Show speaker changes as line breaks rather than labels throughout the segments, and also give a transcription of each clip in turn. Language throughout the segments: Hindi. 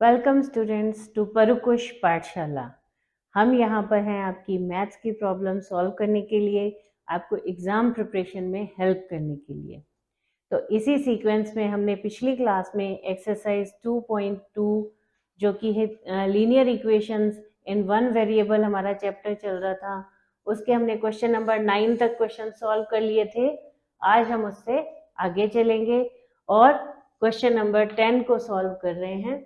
वेलकम स्टूडेंट्स टू परुकुश पाठशाला। हम यहाँ पर हैं आपकी मैथ्स की प्रॉब्लम सॉल्व करने के लिए, आपको एग्ज़ाम प्रिपरेशन में हेल्प करने के लिए। तो इसी सीक्वेंस में हमने पिछली क्लास में एक्सरसाइज 2.2 जो कि है linear equations in one variable हमारा चैप्टर चल रहा था, उसके हमने क्वेश्चन नंबर 9 तक क्वेश्चन सॉल्व कर लिए थे। आज हम उससे आगे चलेंगे और क्वेश्चन नंबर 10 को सॉल्व कर रहे हैं।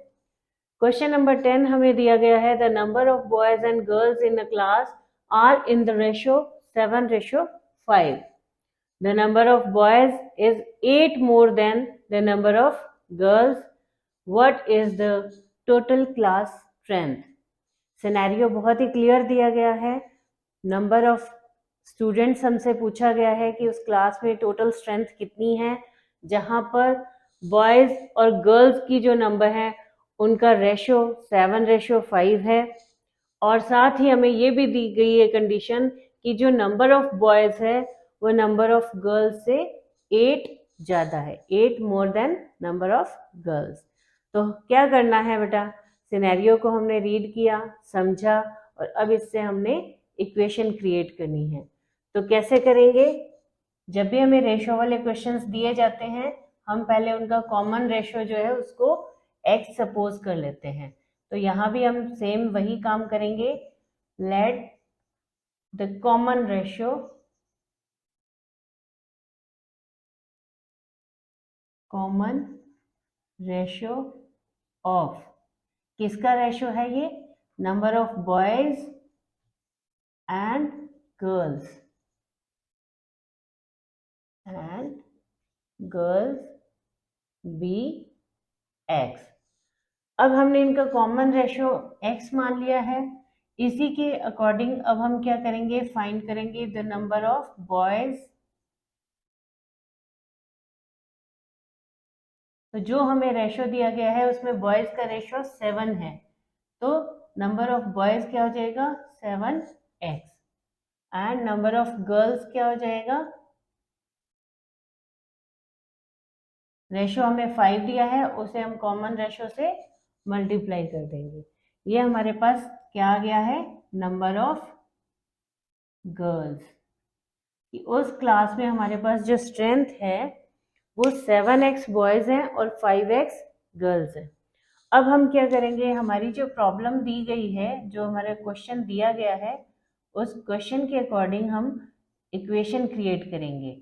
क्वेश्चन नंबर 10 हमें दिया गया है the number of boys and girls in a class are in the ratio 7:5. The number of boys is 8 more than the number of girls. What is the total class strength? Scenario बहुत ही क्लियर दिया गया है। नंबर ऑफ स्टूडेंट्स हमसे पूछा गया है कि उस क्लास में टोटल स्ट्रेंथ कितनी है, जहां पर बॉयज और गर्ल्स की जो नंबर है उनका रेशो 7:5 है। और साथ ही हमें ये भी दी गई है कंडीशन कि जो नंबर ऑफ बॉयज है वो नंबर ऑफ गर्ल्स से 8 ज़्यादा है, 8 more than number of girls. तो क्या करना है बेटा, सिनेरियो को हमने रीड किया, समझा और अब इससे हमने इक्वेशन क्रिएट करनी है। तो कैसे करेंगे? जब भी हमें रेशो वाले क्वेश्चंस दिए जाते हैं, हम पहले उनका कॉमन रेशो जो है उसको x सपोज कर लेते हैं। तो यहाँ भी हम सेम वही काम करेंगे। Let the common ratio of, किसका रेशो है ये? Number of boys and girls be x। अब हमने इनका कॉमन रेशो x मान लिया है। इसी के अकॉर्डिंग अब हम क्या करेंगे, फाइंड करेंगे द नंबर ऑफ बॉयज। तो जो हमें रेशो दिया गया है उसमें बॉयज का रेशो 7 है, तो नंबर ऑफ बॉयज क्या हो जाएगा 7x and number of girls क्या हो जाएगा, रेशो हमें 5 दिया है उसे हम कॉमन रेशो से मल्टीप्लाई कर देंगे। ये हमारे पास क्या आ गया है, नंबर ऑफ गर्ल्स। कि उस क्लास में हमारे पास जो स्ट्रेंथ है वो 7x बॉयज हैं और 5x गर्ल्स हैं। अब हम क्या करेंगे, हमारी जो प्रॉब्लम दी गई है, जो हमारा क्वेश्चन दिया गया है, उस क्वेश्चन के अकॉर्डिंग हम इक्वेशन क्रिएट करेंगे।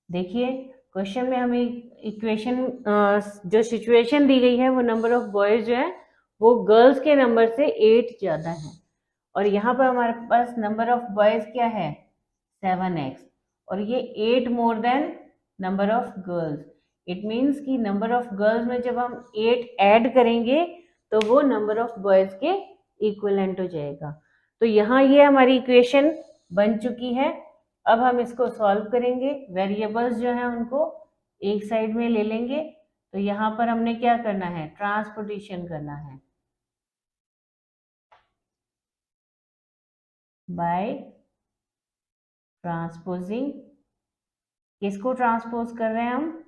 देखिए क्वेश्चन में हमें इक्वेशन जो सिचुएशन दी गई है वो नंबर ऑफ बॉयज जो है वो गर्ल्स के नंबर से 8 ज़्यादा है, और यहाँ पर हमारे पास नंबर ऑफ बॉयज क्या है 7x, और ये 8 more than number of girls. It means कि नंबर ऑफ गर्ल्स में जब हम 8 ऐड करेंगे तो वो नंबर ऑफ बॉयज के इक्विवेलेंट हो जाएगा। तो यहाँ ये हमारी इक्वेशन बन चुकी है। अब हम इसको सॉल्व करेंगे। वेरिएबल्स जो हैं उनको एक साइड में ले लेंगे। तो यहाँ पर हमने क्या करना है, ट्रांसपोर्टेशन करना है बाय ट्रांसपोजिंग। किसको ट्रांसपोज कर रहे हैं हम,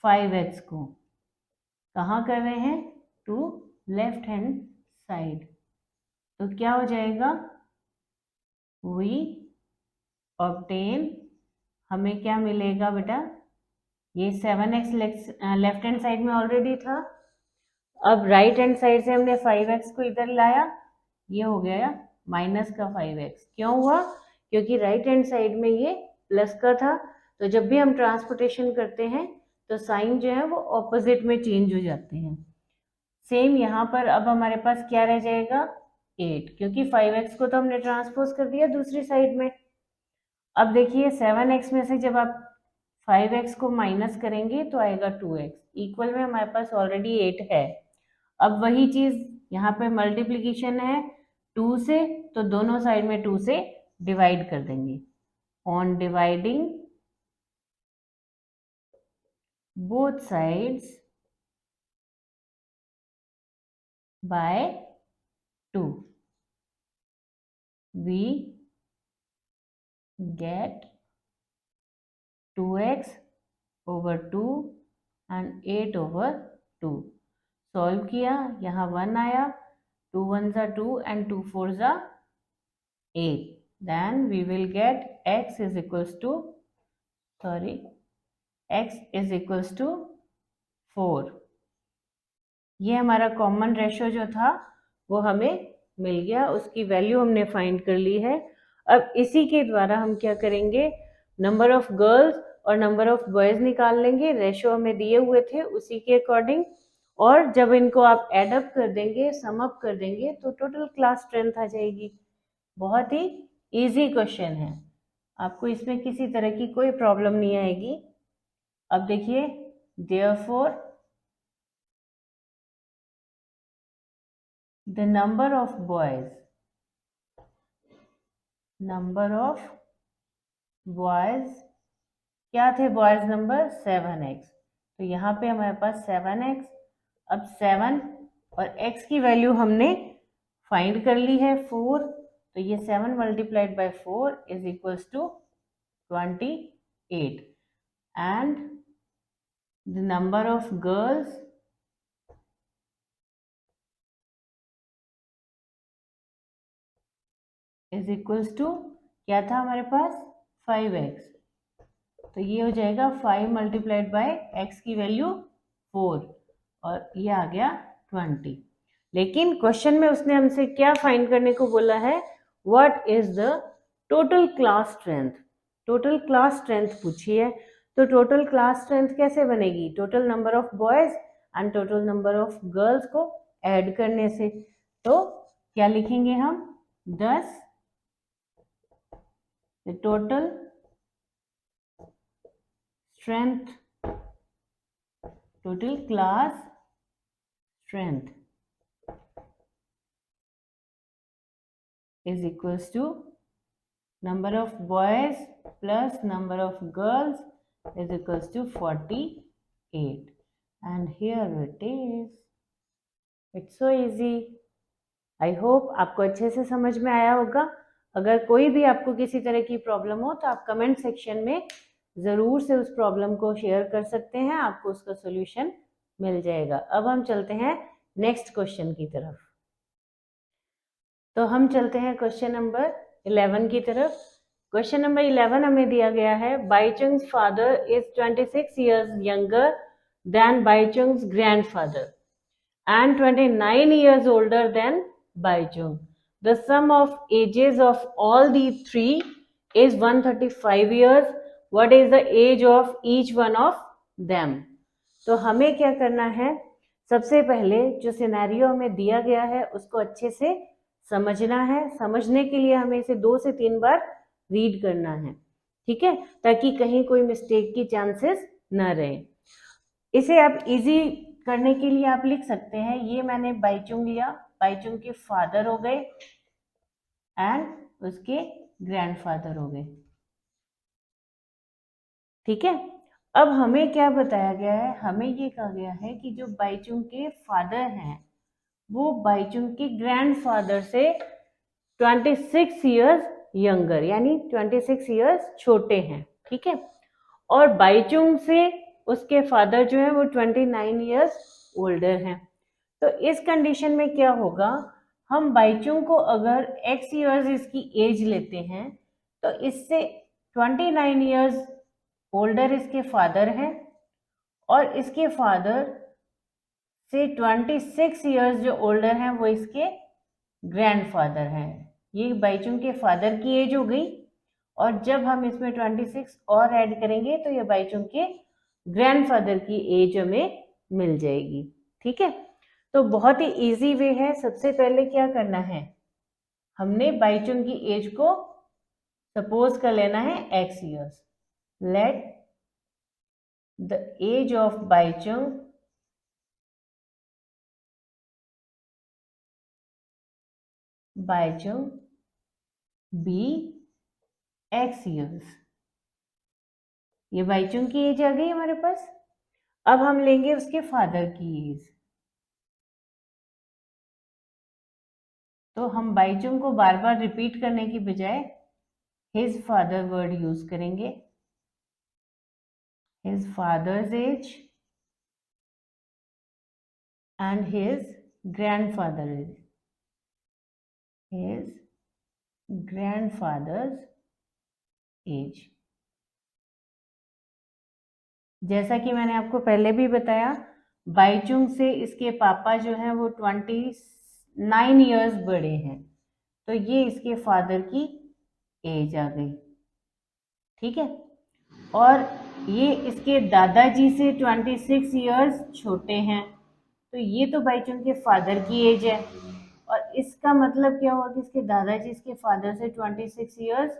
5x को। कहाँ कर रहे हैं, टू लेफ्ट हैंड साइड। तो क्या हो जाएगा, वी ऑब्टेन, हमें क्या मिलेगा बेटा, ये 7x लेफ्ट हैंड साइड में ऑलरेडी था। अब राइट हैंड साइड से हमने 5x को इधर लाया, ये हो गया माइनस का 5x। क्यों हुआ, क्योंकि राइट हैंड साइड में ये प्लस का था। तो जब भी हम ट्रांसपोर्टेशन करते हैं तो साइन जो है वो ऑपोजिट में चेंज हो जाते हैं। सेम यहाँ पर अब हमारे पास क्या रह जाएगा 8, क्योंकि 5x को तो हमने ट्रांसपोज कर दिया दूसरी साइड में। अब देखिए 7x में से जब आप 5x को माइनस करेंगे तो आएगा 2x, इक्वल में हमारे पास ऑलरेडी 8 है। अब वही चीज यहाँ पे मल्टीप्लीकेशन है 2 से, तो दोनों साइड में 2 से डिवाइड कर देंगे। On dividing both sides by 2 we get 2x over 2 and 8 over 2. Solve किया, यहाँ 1 आया, 2 1 ज़ा 2 एंड 2 4 ज़ा 8, then we will get x is equals to x is equals to 4। ये हमारा कॉमन रेशो जो था वो हमें मिल गया, उसकी वैल्यू हमने फाइंड कर ली है। अब इसी के द्वारा हम क्या करेंगे, नंबर ऑफ गर्ल्स और नंबर ऑफ बॉयज निकाल लेंगे, रेशो हमें दिए हुए थे उसी के अकॉर्डिंग, और जब इनको आप एड अप कर देंगे, सम अप कर देंगे, तो टोटल क्लास स्ट्रेंथ आ जाएगी। बहुत ही इजी क्वेश्चन है, आपको इसमें किसी तरह की कोई प्रॉब्लम नहीं आएगी। अब देखिए, therefore the number of boys क्या थे बॉयज नंबर 7x, तो यहाँ पे हमारे पास 7x। अब 7 और x की वैल्यू हमने फाइंड कर ली है 4, तो ये 7 multiplied by 4 is equals to 28, and the number of girls is equals to क्या था हमारे पास 5x, तो ये हो जाएगा 5 मल्टीप्लाइड बाय x की वैल्यू 4 और ये आ गया 20। लेकिन क्वेश्चन में उसने हमसे क्या फाइंड करने को बोला है, what is the total class strength. Total class strength पूछी है, तो टोटल क्लास स्ट्रेंथ कैसे बनेगी, total number of boys and total number of girls को ऐड करने से। तो क्या लिखेंगे हम, 10 total strength, total class strength is equals to number of boys plus number of girls is equals to 48, and here it is, it's so easy। I hope आपको अच्छे से समझ में आया होगा। अगर कोई भी आपको किसी तरह की प्रॉब्लम हो तो आप कमेंट सेक्शन में ज़रूर से उस प्रॉब्लम को शेयर कर सकते हैं, आपको उसका सोल्यूशन मिल जाएगा। अब हम चलते हैं नेक्स्ट क्वेश्चन की तरफ। तो हम चलते हैं क्वेश्चन नंबर 11 की तरफ। क्वेश्चन नंबर 11 हमें दिया गया है, Baichung's father is 26 years younger than Baichung's grandfather and 29 years older than Baichung. The sum of ages of all the three is 135 years. What is the age of each one of them? तो हमें क्या करना है, सबसे पहले जो सिनेरियो हमें दिया गया है उसको अच्छे से समझना है। समझने के लिए हमें इसे 2 से 3 बार रीड करना है, ठीक है, ताकि कहीं कोई मिस्टेक की चांसेस ना रहे। इसे आप इजी करने के लिए आप लिख सकते हैं, ये मैंने बाईचुंग लिया, बाईचुंग के फादर हो गए एंड उसके ग्रैंडफादर हो गए, ठीक है। अब हमें क्या बताया गया है, हमें ये कहा गया है कि जो बाईचुंग के फादर हैं वो बाईचुंग के ग्रैंडफादर से 26 years यंगर, यानी 26 years छोटे हैं, ठीक है। और बाईचुंग से उसके फादर जो है वो 29 years ओल्डर हैं। तो इस कंडीशन में क्या होगा, हम बाईचुंग को अगर x years इसकी एज लेते हैं तो इससे 29 years ओल्डर इसके फादर हैं और इसके फादर से 26 years जो ओल्डर हैं वो इसके ग्रैंडफादर हैं। ये बाईचुंग के फादर की एज हो गई, और जब हम इसमें 26 और ऐड करेंगे तो ये बाईचुंग के ग्रैंडफादर की एज हमें मिल जाएगी, ठीक है। तो बहुत ही इजी वे है। सबसे पहले क्या करना है, हमने बाईचुंग की एज को सपोज कर लेना है x years। Let the age of Bhaichung be x years। ये बाईचुंग की एज आ गई हमारे पास। अब हम लेंगे उसके फादर की एज, तो हम बाईचुंग को बार बार रिपीट करने की बजाय हिज फादर वर्ड यूज करेंगे। His father's age and his grandfather's age. जैसा कि मैंने आपको पहले भी बताया, बाईचुंग से इसके पापा जो हैं वो 29 इयर्स बड़े हैं, तो ये इसके फादर की एज आ गई, ठीक है। और ये इसके दादाजी से 26 इयर्स छोटे हैं, तो ये तो बाईचुंग के फादर की एज है। और इसका मतलब क्या हुआ कि इसके दादाजी इसके फादर से 26 इयर्स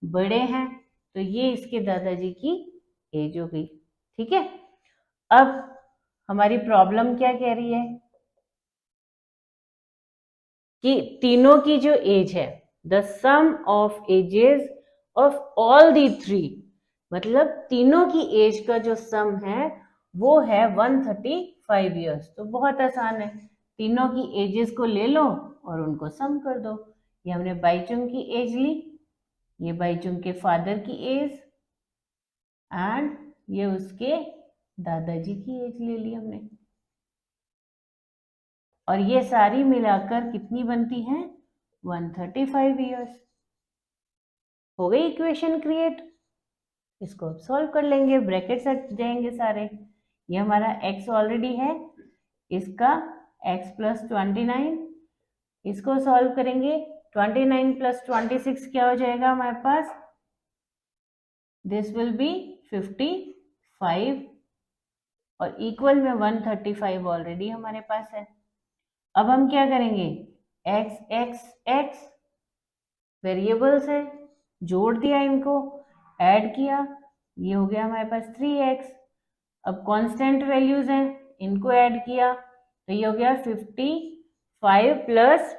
बड़े हैं, तो ये इसके दादाजी की एज हो गई, ठीक है। अब हमारी प्रॉब्लम क्या कह रही है कि तीनों की जो एज है, the sum of ages of all the three, मतलब तीनों की एज का जो सम है वो है 135 इयर्स। तो बहुत आसान है, तीनों की एजेस को ले लो और उनको सम कर दो। ये हमने बाईचुंग की एज ली, ये बाईचुंग के फादर की एज, एंड ये उसके दादाजी की एज ले ली हमने, और ये सारी मिलाकर कितनी बनती हैं? 135 इयर्स। हो गई इक्वेशन क्रिएट। इसको अब सॉल्व कर लेंगे, ब्रैकेट्स हट जाएंगे सारे। ये हमारा x ऑलरेडी है, इसका x प्लस 29, इसको सॉल्व करेंगे। 29 प्लस 26 क्या हो जाएगा हमारे पास? दिस विल बी 55, और इक्वल में 135 ऑलरेडी हमारे पास है। अब हम क्या करेंगे? x x x वेरिएबल्स है, जोड़ दिया, इनको ऐड किया, ये हो गया हमारे पास 3x। अब कांस्टेंट वैल्यूज हैं, इनको ऐड किया, तो ये हो गया 55 plus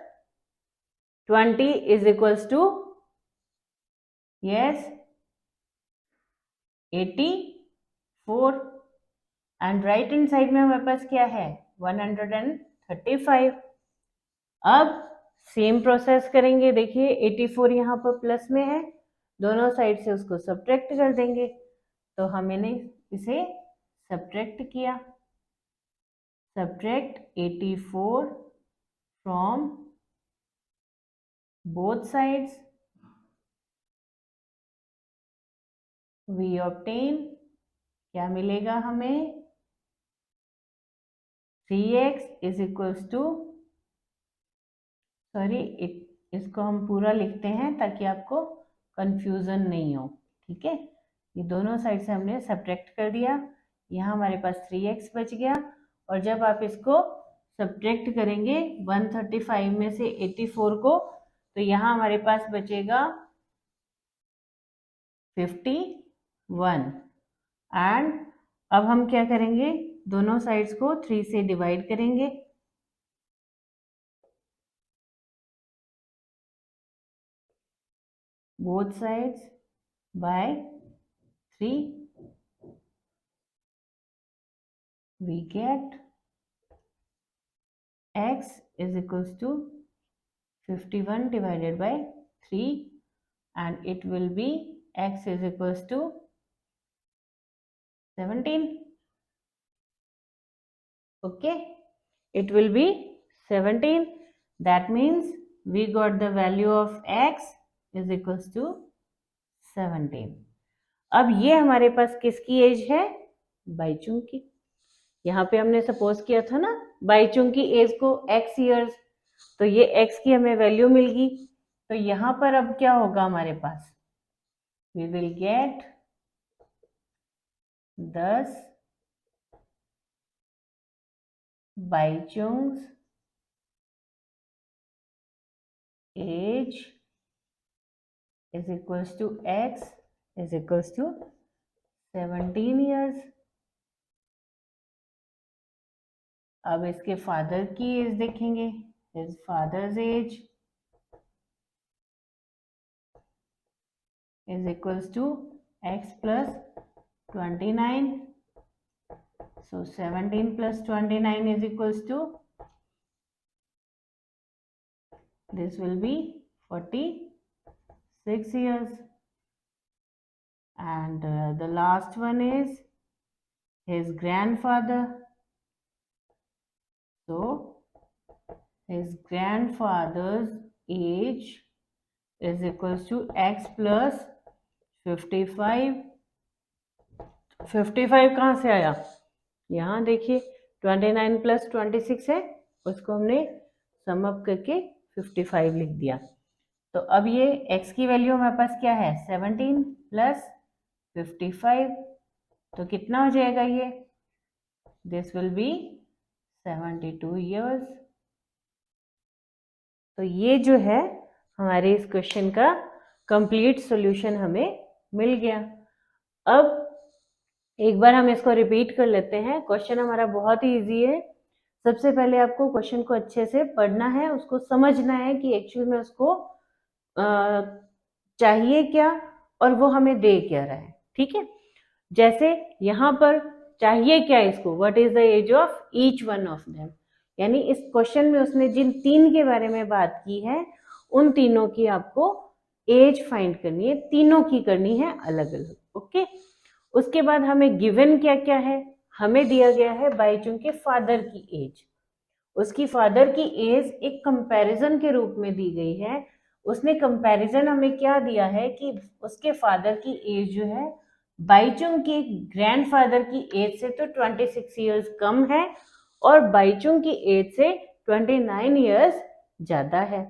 20 is equals to, yes, 84, and right hand side में हमारे पास क्या है? 135। अब सेम प्रोसेस करेंगे। देखिए 84 यहाँ पर प्लस में है, दोनों साइड से उसको सब्ट्रैक्ट कर देंगे, तो हमने इसे सब्ट्रैक्ट किया। Subtract 84 from both sides, we obtain, क्या मिलेगा हमें? 3x is equals to, sorry इसको हम पूरा लिखते हैं ताकि आपको कंफ्यूजन नहीं हो, ठीक है। ये दोनों साइड से हमने सब्ट्रैक्ट कर दिया, यहाँ हमारे पास 3x बच गया, और जब आप इसको सब्ट्रैक्ट करेंगे 135 में से 84 को, तो यहाँ हमारे पास बचेगा 51। एंड अब हम क्या करेंगे? दोनों साइड्स को 3 से डिवाइड करेंगे, both sides by 3, we get x is equals to 51 divided by 3, and it will be x is equals to 17. Okay, it will be 17. That means we got the value of x is equals to 17. अब ये हमारे पास किसकी एज है? बाईचुंग की। यहाँ पे हमने सपोज किया था ना बाईचुंग की एज को x इयर्स, तो ये x की हमें वैल्यू मिल गई। तो यहाँ पर अब क्या होगा हमारे पास? We will get 10 Baichung's age is equals to x is equals to 17 years. अब इसके फादर की एज देखेंगे, his father's age is equals to x plus 29. So 17 plus 29 is equals to, this will be 46 years. And the last one is his grandfather. So his grandfather's age is equals to x plus 55. 55 कहाँ से आया? यहाँ देखिए 29 प्लस 26 है, उसको हमने सम अप करके 55 लिख दिया। तो अब ये x की वैल्यू हमारे पास क्या है? 17 प्लस 55, तो कितना हो जाएगा ये? This will be 72 years. तो ये जो है हमारे इस क्वेश्चन का कंप्लीट सॉल्यूशन हमें मिल गया। अब एक बार हम इसको रिपीट कर लेते हैं। क्वेश्चन हमारा बहुत ही इजी है। सबसे पहले आपको क्वेश्चन को अच्छे से पढ़ना है, उसको समझना है कि एक्चुअल में उसको चाहिए क्या और वो हमें दे क्या रहा है। ठीक है, जैसे यहाँ पर चाहिए क्या इसको, what is the age of each one of them, यानी इस क्वेश्चन में उसने जिन तीन के बारे में बात की है उन तीनों की आपको एज फाइंड करनी है, तीनों की करनी है अलग अलग। ओके, उसके बाद हमें गिवन क्या क्या है, हमें दिया गया है बाईचुंग के फादर की एज। उसकी फादर की एज एक कंपैरिजन के रूप में दी गई है। उसने कंपैरिजन हमें क्या दिया है कि उसके फादर की एज जो है बाईचुंग के ग्रैंडफादर की एज से तो 26 इयर्स कम है और बाईचुंग की एज से 29 इयर्स ज्यादा है।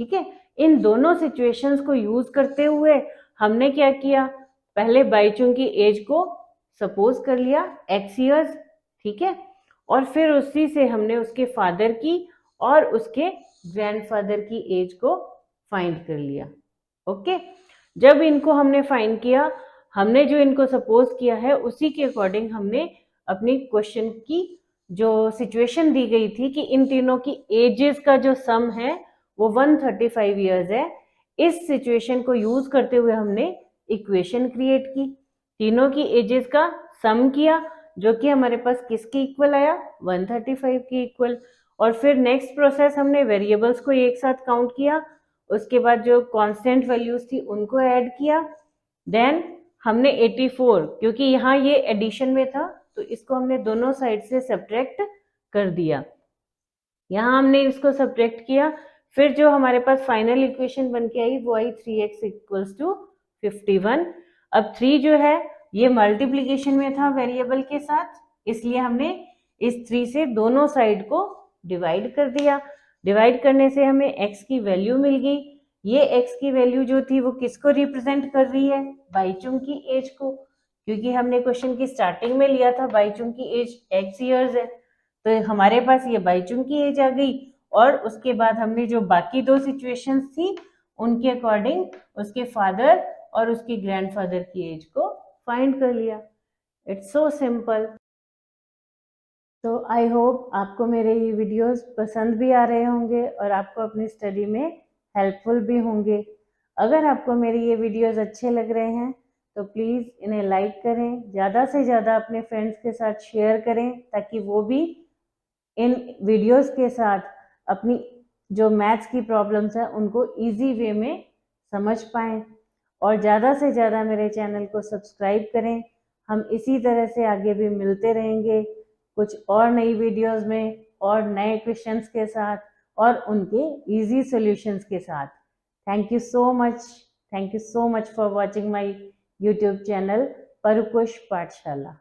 ठीक है, इन दोनों सिचुएशंस को यूज करते हुए हमने क्या किया, पहले बाईचुंग की एज को सपोज कर लिया x इयर्स, ठीक है, और फिर उसी से हमने उसके फादर की और उसके ग्रैंडफादर की एज को फाइंड कर लिया। ओके, जब इनको हमने फाइंड किया, हमने जो इनको सपोज किया है उसी के अकॉर्डिंग हमने अपनी क्वेश्चन की जो सिचुएशन दी गई थी कि इन तीनों की एजेस का जो सम है वो 135 इयर्स है, इस सिचुएशन को यूज करते हुए हमने इक्वेशन क्रिएट की, तीनों की एजेस का सम किया जो कि हमारे पास किसके इक्वल आया, 135 के इक्वल। और फिर नेक्स्ट प्रोसेस हमने वेरिएबल्स को एक साथ काउंट किया, उसके बाद जो कांस्टेंट वैल्यूज थी उनको ऐड किया, देन हमने 84, क्योंकि यहाँ ये एडिशन में था तो इसको हमने दोनों साइड से सब्ट्रैक्ट कर दिया, यहाँ हमने इसको सब्ट्रैक्ट किया, फिर जो हमारे पास फाइनल इक्वेशन बन के आई वो आई 3x इक्वल्स टू 51। अब 3 जो है ये मल्टीप्लीकेशन में था वेरिएबल के साथ, इसलिए हमने इस 3 से दोनों साइड को डिवाइड कर दिया। डिवाइड करने से हमें x की वैल्यू मिल गई। ये x की वैल्यू जो थी वो किसको रिप्रेजेंट कर रही है, बाईचुंग की एज को, क्योंकि हमने क्वेश्चन की स्टार्टिंग में लिया था बाईचुंग की एज x इयर्स है, तो हमारे पास ये बाईचुंग की एज आ गई। और उसके बाद हमने जो बाकी दो सिचुएशंस थी उनके अकॉर्डिंग उसके फादर और उसके ग्रैंडफादर की एज को फाइंड कर लिया। It's so simple. तो आई होप आपको मेरे ये वीडियोस पसंद भी आ रहे होंगे और आपको अपनी स्टडी में हेल्पफुल भी होंगे। अगर आपको मेरे ये वीडियोस अच्छे लग रहे हैं तो प्लीज़ इन्हें लाइक करें, ज़्यादा से ज़्यादा अपने फ्रेंड्स के साथ शेयर करें ताकि वो भी इन वीडियोस के साथ अपनी जो मैथ्स की प्रॉब्लम्स है उनको इजी वे में समझ पाएँ। और ज़्यादा से ज़्यादा मेरे चैनल को सब्सक्राइब करें। हम इसी तरह से आगे भी मिलते रहेंगे कुछ और नई वीडियोस में और नए क्वेश्चंस के साथ और उनके इजी सॉल्यूशंस के साथ। Thank you so much for watching my YouTube channel Parukush पाठशाला।